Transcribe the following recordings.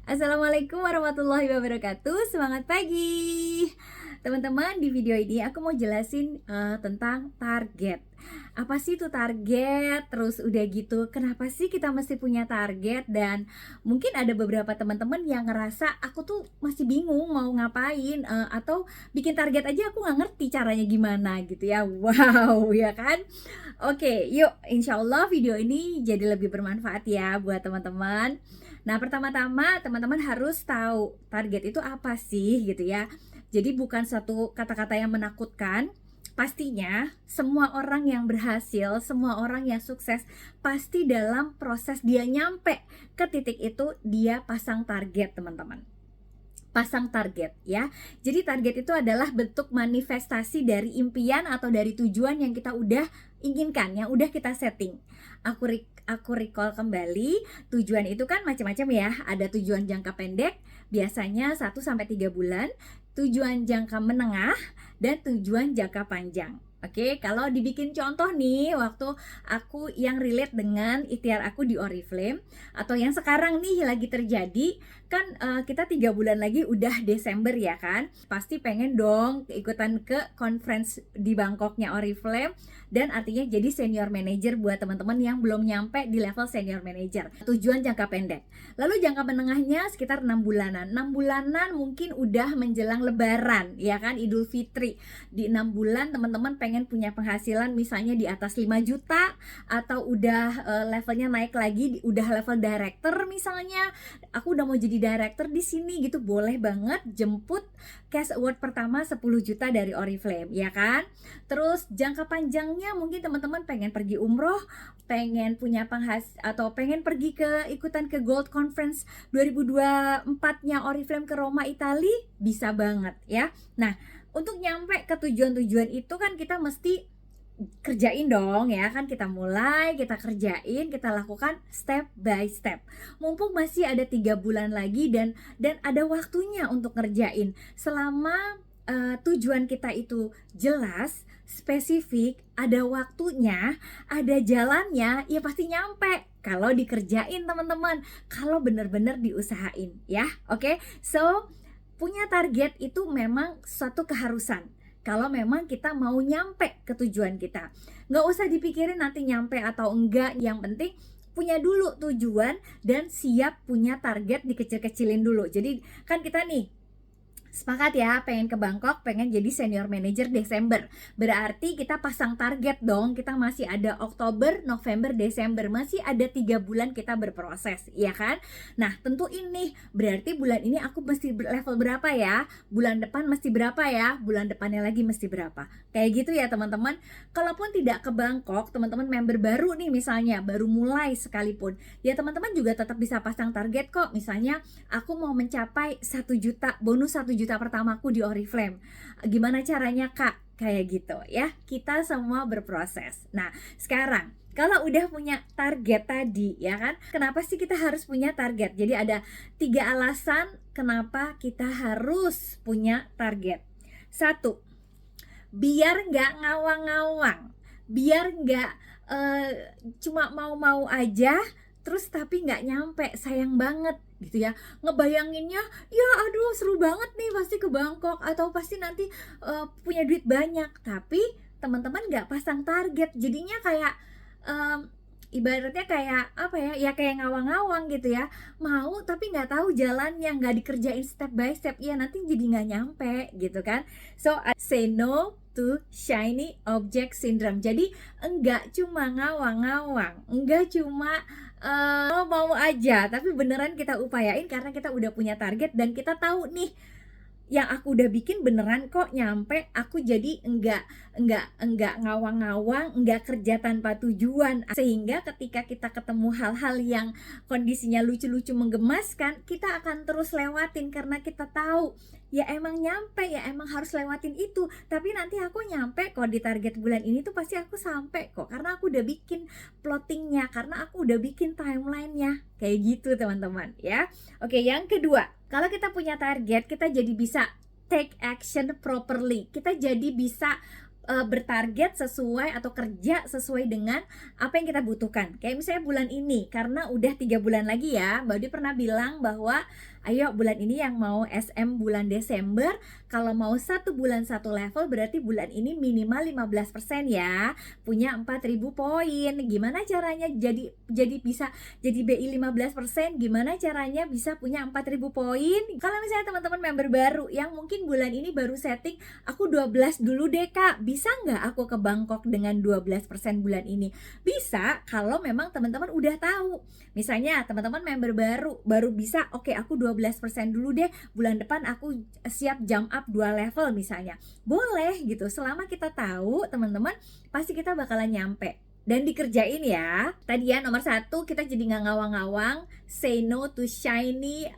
Assalamualaikum warahmatullahi wabarakatuh. Semangat pagi teman-teman. Di video ini aku mau jelasin tentang target. Apa sih itu target? Terus udah gitu, kenapa sih kita mesti punya target? Dan mungkin ada beberapa teman-teman yang ngerasa aku tuh masih bingung mau ngapain, atau bikin target aja aku nggak ngerti caranya gimana gitu ya. Wow, ya kan? Oke, yuk, insya Allah video ini jadi lebih bermanfaat ya buat teman-teman. Nah, pertama-tama teman-teman harus tahu target itu apa sih gitu ya. Jadi bukan satu kata-kata yang menakutkan. Pastinya semua orang yang berhasil, semua orang yang sukses pasti dalam proses dia nyampe ke titik itu dia pasang target, teman-teman. Pasang target ya. Jadi target itu adalah bentuk manifestasi dari impian atau dari tujuan yang kita udah inginkan, yang udah kita setting. Aku recall kembali, tujuan itu kan macam-macam ya. Ada tujuan jangka pendek, biasanya 1 sampai 3 bulan, tujuan jangka menengah, dan tujuan jangka panjang. Oke, kalau dibikin contoh nih, waktu aku yang relate dengan ikhtiar aku di Oriflame, atau yang sekarang nih lagi terjadi, kan kita 3 bulan lagi udah Desember ya kan, pasti pengen dong ikutan ke conference di Bangkoknya Oriflame, dan artinya jadi senior manager buat teman-teman yang belum nyampe di level senior manager. Tujuan jangka pendek. Lalu jangka menengahnya sekitar 6 bulanan. 6 bulanan mungkin udah menjelang lebaran ya kan, Idul Fitri. Di 6 bulan teman-teman pengen punya penghasilan misalnya di atas 5 juta, atau udah levelnya naik lagi, udah level director misalnya. Aku udah mau jadi director di sini gitu, boleh banget jemput cash award pertama 10 juta dari Oriflame ya kan. Terus jangka panjangnya mungkin teman-teman pengen pergi umroh, pengen punya atau pengen pergi ke ikutan ke Gold Conference 2024-nya Oriflame ke Roma, Itali, bisa banget ya. Nah, untuk nyampe ke tujuan-tujuan itu kan kita mesti kerjain dong ya kan, kita mulai, kita kerjain, kita lakukan step by step. Mumpung masih ada 3 bulan lagi dan ada waktunya untuk ngerjain. Selama tujuan kita itu jelas, spesifik, ada waktunya, ada jalannya, ya pasti nyampe kalau dikerjain teman-teman, kalau bener-bener diusahain ya. Oke, so punya target itu memang suatu keharusan kalau memang kita mau nyampe ke tujuan kita. Nggak usah dipikirin nanti nyampe atau enggak, yang penting punya dulu tujuan dan siap punya target, dikecil-kecilin dulu. Jadi kan kita nih sepakat ya, pengen ke Bangkok, pengen jadi senior manager Desember. Berarti kita pasang target dong, kita masih ada Oktober, November, Desember, masih ada 3 bulan kita berproses, ya kan? Nah, tentu ini berarti bulan ini aku mesti level berapa ya? Bulan depan mesti berapa ya? Bulan depannya lagi mesti berapa? Kayak gitu ya teman-teman. Kalaupun tidak ke Bangkok, teman-teman member baru nih misalnya, baru mulai sekalipun, ya teman-teman juga tetap bisa pasang target kok. Misalnya aku mau mencapai 1 juta, bonus 1 juta pertamaku di Oriflame. Gimana caranya kak? Kayak gitu ya, kita semua berproses. Nah sekarang kalau udah punya target tadi ya kan, kenapa sih kita harus punya target? Jadi ada 3 alasan kenapa kita harus punya target. 1, biar nggak ngawang-ngawang, biar nggak cuma mau-mau aja terus tapi nggak nyampe, sayang banget gitu ya. Ngebayanginnya, ya aduh seru banget nih pasti ke Bangkok, atau pasti nanti punya duit banyak, tapi teman-teman nggak pasang target, jadinya kayak ibaratnya kayak apa ya, ya kayak ngawang-ngawang gitu ya, mau tapi nggak tahu jalannya, nggak dikerjain step by step, ya nanti jadi nggak nyampe gitu kan. So say no to shiny object syndrome. Jadi enggak cuma ngawang-ngawang, enggak cuma mau aja, tapi beneran kita upayain karena kita udah punya target dan kita tahu nih yang aku udah bikin beneran kok nyampe. Aku jadi enggak ngawang-ngawang, enggak kerja tanpa tujuan, sehingga ketika kita ketemu hal-hal yang kondisinya lucu-lucu menggemaskan, kita akan terus lewatin karena kita tahu ya emang nyampe, ya emang harus lewatin itu, tapi nanti aku nyampe kok di target bulan ini tuh, pasti aku sampai kok karena aku udah bikin plottingnya, karena aku udah bikin timelinenya. Kayak gitu teman-teman ya. Oke, yang kedua, kalau kita punya target, kita jadi bisa take action properly. Kita jadi bisa bertarget sesuai atau kerja sesuai dengan apa yang kita butuhkan. Kayak misalnya bulan ini, karena udah 3 bulan lagi ya, Mbak Dwi pernah bilang bahwa ayo bulan ini yang mau SM bulan Desember, kalau mau 1 bulan 1 level berarti bulan ini minimal 15% ya, punya 4.000 poin. Gimana caranya jadi bisa jadi BI 15%? Gimana caranya bisa punya 4.000 poin? Kalau misalnya teman-teman member baru yang mungkin bulan ini baru setting, aku 12 dulu deh Kak, bisa nggak aku ke Bangkok dengan 12% bulan ini? Bisa kalau memang teman-teman udah tahu. Misalnya teman-teman member baru bisa, oke aku 12% dulu deh, bulan depan aku siap jump up 2 level misalnya. Boleh gitu, selama kita tahu teman-teman pasti kita bakalan nyampe. Dan dikerjain ya. Tadi ya nomor 1 kita jadi nggak ngawang-ngawang, say no to shiny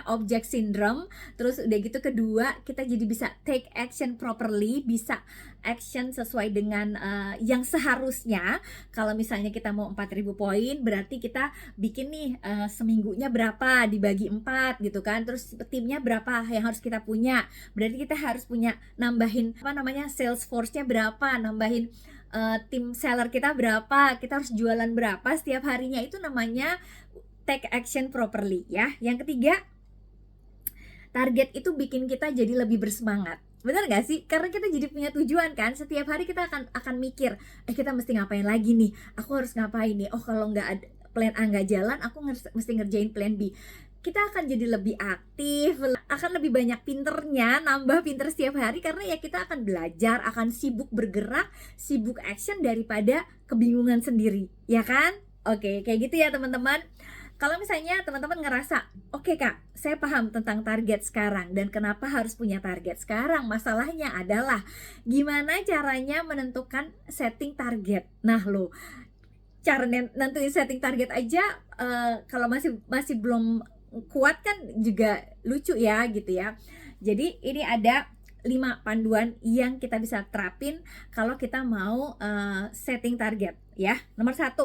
object syndrome. Terus udah gitu kedua, kita jadi bisa take action properly, bisa action sesuai dengan yang seharusnya. Kalau misalnya kita mau 4.000 poin, berarti kita bikin nih seminggunya berapa dibagi 4 gitu kan. Terus timnya berapa yang harus kita punya. Berarti kita harus punya nambahin sales force-nya berapa, nambahin tim seller kita berapa, kita harus jualan berapa setiap harinya. Itu namanya take action properly ya. Yang ketiga, target itu bikin kita jadi lebih bersemangat. Benar gak sih? Karena kita jadi punya tujuan kan. Setiap hari kita akan mikir, kita mesti ngapain lagi nih, aku harus ngapain nih, oh kalau nggak ada plan A nggak jalan, aku mesti ngerjain plan B. Kita akan jadi lebih aktif, akan lebih banyak pinternya, nambah pinter setiap hari, karena ya kita akan belajar, akan sibuk bergerak, sibuk action daripada kebingungan sendiri, ya kan? Oke, kayak gitu ya teman-teman. Kalau misalnya teman-teman ngerasa, oke Kak, saya paham tentang target sekarang dan kenapa harus punya target sekarang. Masalahnya adalah gimana caranya menentukan setting target. Nah loh, cara nentuin setting target aja kalau masih belum kuat kan juga lucu ya gitu ya. Jadi ini ada 5 panduan yang kita bisa terapin kalau kita mau setting target ya. Nomor 1,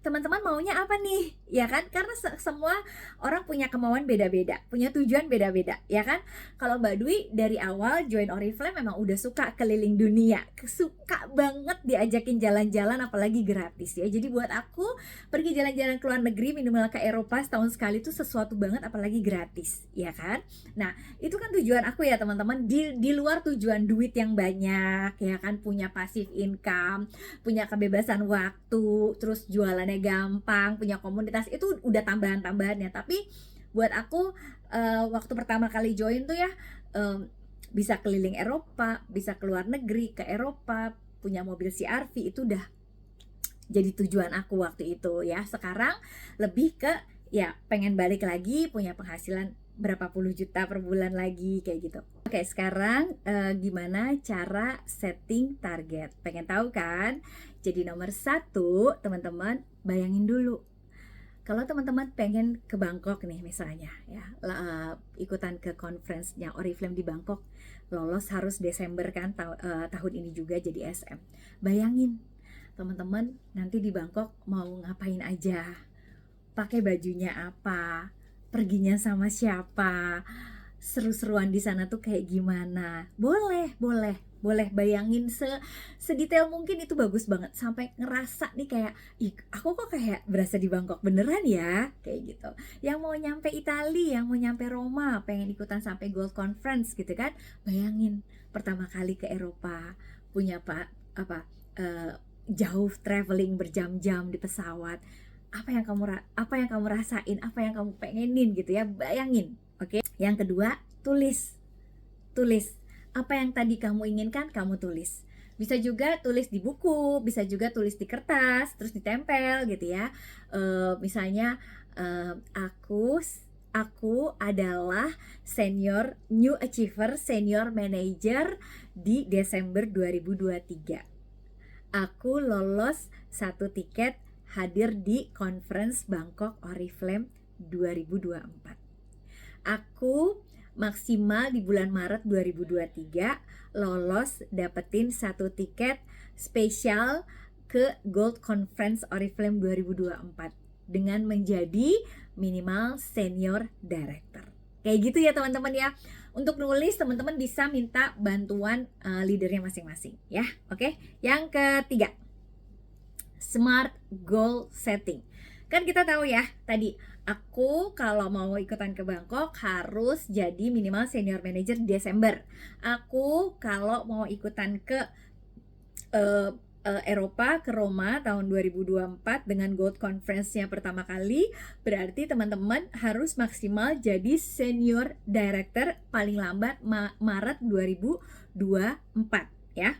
teman-teman maunya apa nih, ya kan? Karena semua orang punya kemauan beda-beda, punya tujuan beda-beda, ya kan? Kalau Mbak Dwi dari awal join Oriflame memang udah suka keliling dunia, suka banget diajakin jalan-jalan, apalagi gratis ya. Jadi buat aku pergi jalan-jalan ke luar negeri, minimal ke Eropa setahun sekali itu sesuatu banget, apalagi gratis, ya kan? Nah itu kan tujuan aku ya teman-teman, di luar tujuan duit yang banyak, ya kan? Punya passive income, punya kebebasan waktu, terus jualannya gampang, punya komunitas, itu udah tambahan-tambahannya. Tapi buat aku waktu pertama kali join tuh ya bisa keliling Eropa, bisa keluar negeri ke Eropa, punya mobil CR-V, itu udah jadi tujuan aku waktu itu ya. Sekarang lebih ke ya pengen balik lagi, punya penghasilan berapa puluh juta per bulan lagi kayak gitu. Oke, sekarang gimana cara setting target? Pengen tahu kan? Jadi nomor 1, teman-teman bayangin dulu. Kalau teman-teman pengen ke Bangkok nih misalnya ya, ikutan ke conference-nya Oriflame di Bangkok, lolos harus Desember kan tahun ini juga jadi SM. Bayangin teman-teman nanti di Bangkok mau ngapain aja, pakai bajunya apa, perginya sama siapa, seru-seruan di sana tuh kayak gimana. Boleh bayangin sedetail mungkin, itu bagus banget, sampai ngerasa nih kayak, aku kok kayak berasa di Bangkok beneran ya, kayak gitu. Yang mau nyampe Italia, yang mau nyampe Roma, pengen ikutan sampai Gold Conference gitu kan. Bayangin pertama kali ke Eropa, punya jauh traveling berjam-jam di pesawat. Apa yang kamu rasain, apa yang kamu pengenin gitu ya, bayangin. Oke. Yang kedua, tulis apa yang tadi kamu inginkan, kamu tulis. Bisa juga tulis di buku, bisa juga tulis di kertas terus ditempel gitu ya. Misalnya aku adalah senior new achiever, senior manager di Desember 2023. Aku lolos 1 tiket hadir di conference Bangkok Oriflame 2024. Aku maksimal di bulan Maret 2023 lolos dapetin 1 tiket spesial ke Gold Conference Oriflame 2024 dengan menjadi minimal senior director. Kayak gitu ya teman-teman ya. Untuk nulis teman-teman bisa minta bantuan leadernya masing-masing ya. Oke. Yang ketiga, smart goal setting. Kan kita tahu ya tadi, aku kalau mau ikutan ke Bangkok harus jadi minimal senior manager di Desember. Aku kalau mau ikutan ke Eropa, ke Roma tahun 2024 dengan Gold Conference-nya pertama kali, berarti teman-teman harus maksimal jadi senior director paling lambat Maret 2024 ya.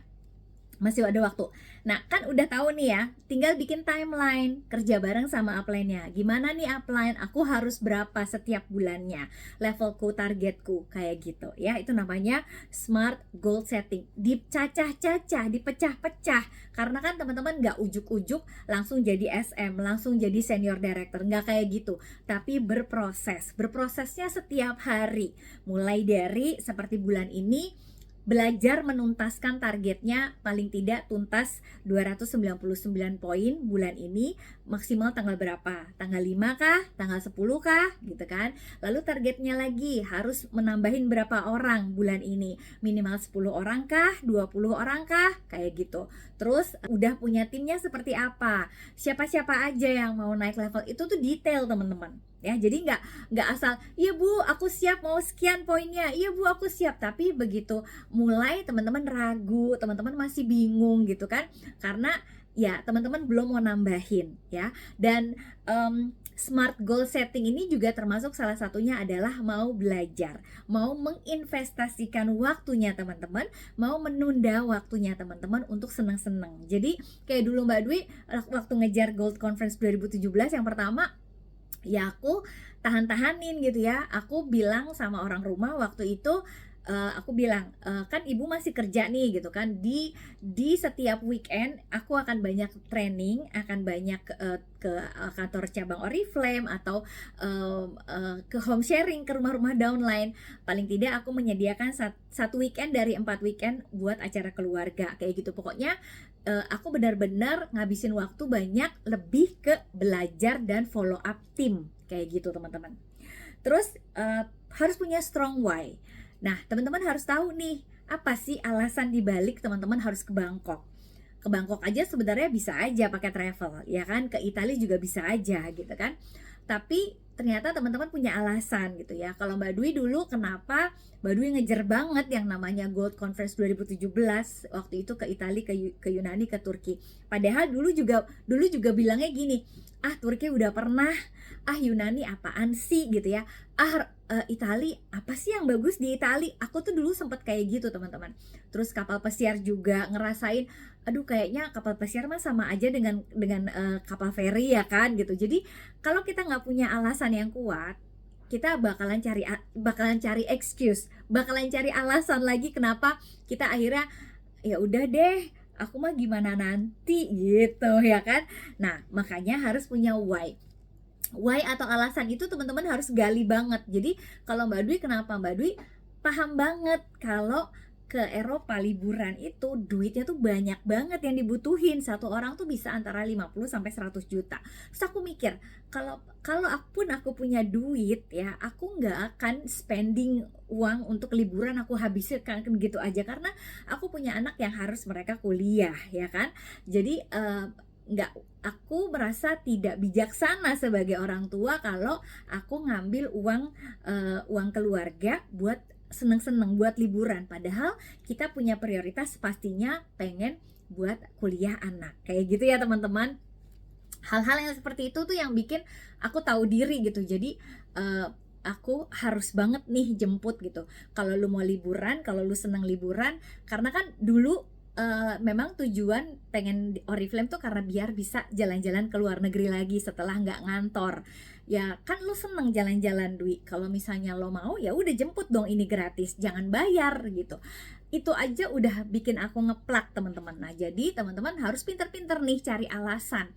Masih ada waktu. Nah, kan udah tahu nih ya, tinggal bikin timeline, kerja bareng sama upline-nya. Gimana nih upline? Aku harus berapa setiap bulannya? Levelku, targetku, kayak gitu ya. Itu namanya smart goal setting. Dicacah-cacah, dipecah-pecah. Karena kan teman-teman nggak ujuk-ujuk langsung jadi SM, langsung jadi senior director. Nggak kayak gitu. Tapi berproses. Berprosesnya setiap hari. Mulai dari seperti bulan ini, belajar menuntaskan targetnya paling tidak tuntas 299 poin bulan ini, maksimal tanggal berapa? Tanggal 5 kah? Tanggal 10 kah? Gitu kan. Lalu targetnya lagi harus menambahin berapa orang bulan ini? Minimal 10 orang kah? 20 orang kah? Kayak gitu. Terus udah punya timnya seperti apa? Siapa-siapa aja yang mau naik level, itu tuh detail teman-teman. Ya, jadi nggak asal, iya bu aku siap mau sekian poinnya, iya bu aku siap, tapi begitu mulai teman-teman ragu, teman-teman masih bingung gitu kan, karena ya teman-teman belum mau nambahin ya. Dan smart goal setting ini juga termasuk salah satunya adalah mau belajar, mau menginvestasikan waktunya teman-teman, mau menunda waktunya teman-teman untuk senang-senang. Jadi kayak dulu Mbak Dwi waktu ngejar Gold Conference 2017 yang pertama, ya aku tahan-tahanin gitu ya. Aku bilang sama orang rumah waktu itu, aku bilang, kan ibu masih kerja nih gitu kan, di setiap weekend aku akan banyak training, akan banyak ke kantor cabang Oriflame atau ke home sharing, ke rumah-rumah downline. Paling tidak aku menyediakan satu weekend dari 4 weekend buat acara keluarga kayak gitu. Pokoknya aku benar-benar ngabisin waktu banyak lebih ke belajar dan follow up tim kayak gitu teman-teman. Terus harus punya strong why. Nah teman-teman harus tahu nih, apa sih alasan dibalik teman-teman harus ke Bangkok. Ke Bangkok aja sebenarnya bisa aja pakai travel ya kan, ke Italia juga bisa aja gitu kan. Tapi ternyata teman-teman punya alasan gitu ya. Kalau Mbak Dwi dulu, kenapa Mbak Dwi ngejar banget yang namanya Gold Conference 2017 waktu itu ke Italia, ke Yunani, ke Turki. Padahal dulu juga bilangnya gini, ah Turki udah pernah, ah Yunani apaan sih gitu ya, Itali apa sih yang bagus di Itali. Aku tuh dulu sempet kayak gitu teman-teman. Terus kapal pesiar juga ngerasain, aduh kayaknya kapal pesiar mah sama aja dengan kapal feri ya kan gitu. Jadi kalau kita nggak punya alasan yang kuat, kita bakalan cari excuse, bakalan cari alasan lagi kenapa kita akhirnya ya udah deh, aku mah gimana nanti gitu ya kan. Nah makanya harus punya why atau alasan itu teman-teman harus gali banget. Jadi kalau Mbak Dwi, kenapa Mbak Dwi paham banget kalau ke Eropa liburan itu duitnya tuh banyak banget yang dibutuhin. Satu orang tuh bisa antara 50 sampai 100 juta. Terus aku mikir, kalau aku punya duit ya, aku nggak akan spending uang untuk liburan aku habiskan gitu aja, karena aku punya anak yang harus mereka kuliah ya kan. Jadi aku merasa tidak bijaksana sebagai orang tua kalau aku ngambil uang keluarga buat seneng-seneng, buat liburan, padahal kita punya prioritas pastinya pengen buat kuliah anak kayak gitu ya teman-teman. Hal-hal yang seperti itu tuh yang bikin aku tahu diri gitu. Jadi aku harus banget nih jemput gitu kalau lu mau liburan, kalau lu seneng liburan. Karena kan dulu memang tujuan pengen Oriflame tuh karena biar bisa jalan-jalan ke luar negeri lagi setelah nggak ngantor. Ya kan lu seneng jalan-jalan Dwi, kalau misalnya lo mau ya udah jemput dong, ini gratis, jangan bayar gitu. Itu aja udah bikin aku ngeplak teman-teman. Nah jadi teman-teman harus pinter-pinter nih cari alasan.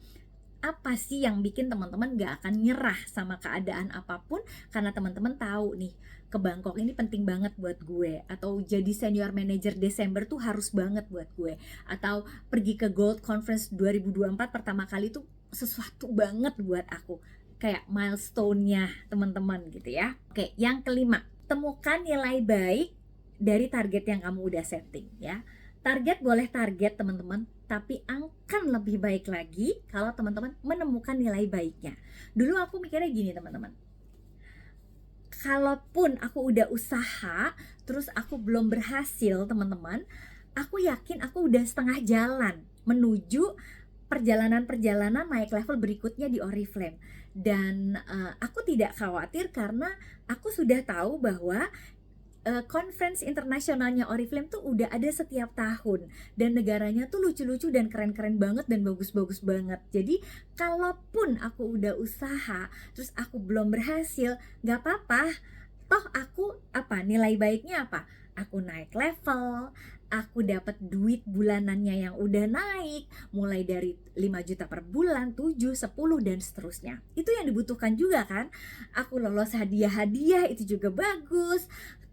Apa sih yang bikin teman-teman gak akan nyerah sama keadaan apapun, karena teman-teman tahu nih ke Bangkok ini penting banget buat gue, atau jadi senior manager Desember tuh harus banget buat gue, atau pergi ke Gold Conference 2024 pertama kali tuh sesuatu banget buat aku. kayak milestone-nya teman-teman gitu ya. Oke, yang kelima, temukan nilai baik dari target yang kamu udah setting ya. Target boleh target teman-teman, tapi akan lebih baik lagi kalau teman-teman menemukan nilai baiknya. Dulu aku mikirnya gini teman-teman, kalaupun aku udah usaha terus aku belum berhasil teman-teman, aku yakin aku udah setengah jalan menuju perjalanan-perjalanan naik level berikutnya di Oriflame. Dan aku tidak khawatir karena aku sudah tahu bahwa conference internasionalnya Oriflame tuh udah ada setiap tahun dan negaranya tuh lucu-lucu dan keren-keren banget dan bagus-bagus banget. Jadi kalaupun aku udah usaha terus aku belum berhasil, nggak apa-apa. Toh aku nilai baiknya apa? Aku naik level, aku dapat duit bulanannya yang udah naik mulai dari 5 juta per bulan, 7, 10 dan seterusnya. Itu yang dibutuhkan juga kan. Aku lolos hadiah-hadiah itu juga bagus.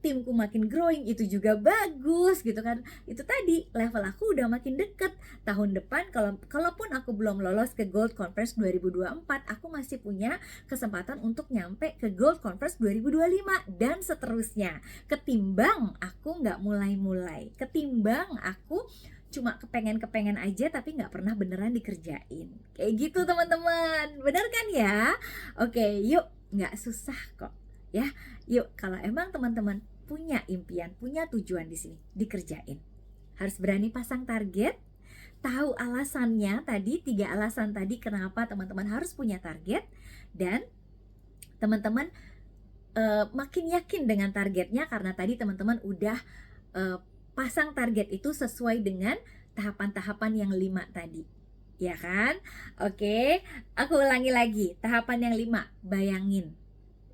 Timku makin growing itu juga bagus gitu kan. Itu tadi level aku udah makin deket. Tahun depan kalaupun aku belum lolos ke Gold Conference 2024, aku masih punya kesempatan untuk nyampe ke Gold Conference 2025 dan seterusnya. Ketimbang aku nggak mulai-mulai, ketimbang aku cuma kepengen aja tapi nggak pernah beneran dikerjain. Kayak gitu teman-teman, bener kan ya? Oke, yuk, nggak susah kok ya. Yuk, kalau emang teman-teman punya impian, punya tujuan di sini, dikerjain. Harus berani pasang target, tahu alasannya tadi, 3 alasan tadi kenapa teman-teman harus punya target, dan teman-teman makin yakin dengan targetnya karena tadi teman-teman udah pasang target itu sesuai dengan tahapan-tahapan yang 5 tadi. Ya kan? Oke, aku ulangi lagi. Tahapan yang 5, bayangin,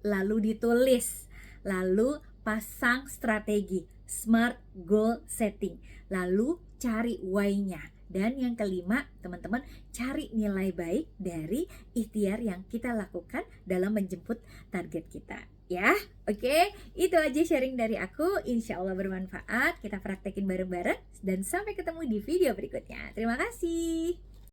lalu ditulis, lalu pasang strategi, smart goal setting, lalu cari why-nya. Dan yang kelima, teman-teman, cari nilai baik dari ikhtiar yang kita lakukan dalam menjemput target kita. Ya, oke, itu aja sharing dari aku. Insya Allah bermanfaat. Kita praktekin bareng-bareng dan sampai ketemu di video berikutnya. Terima kasih.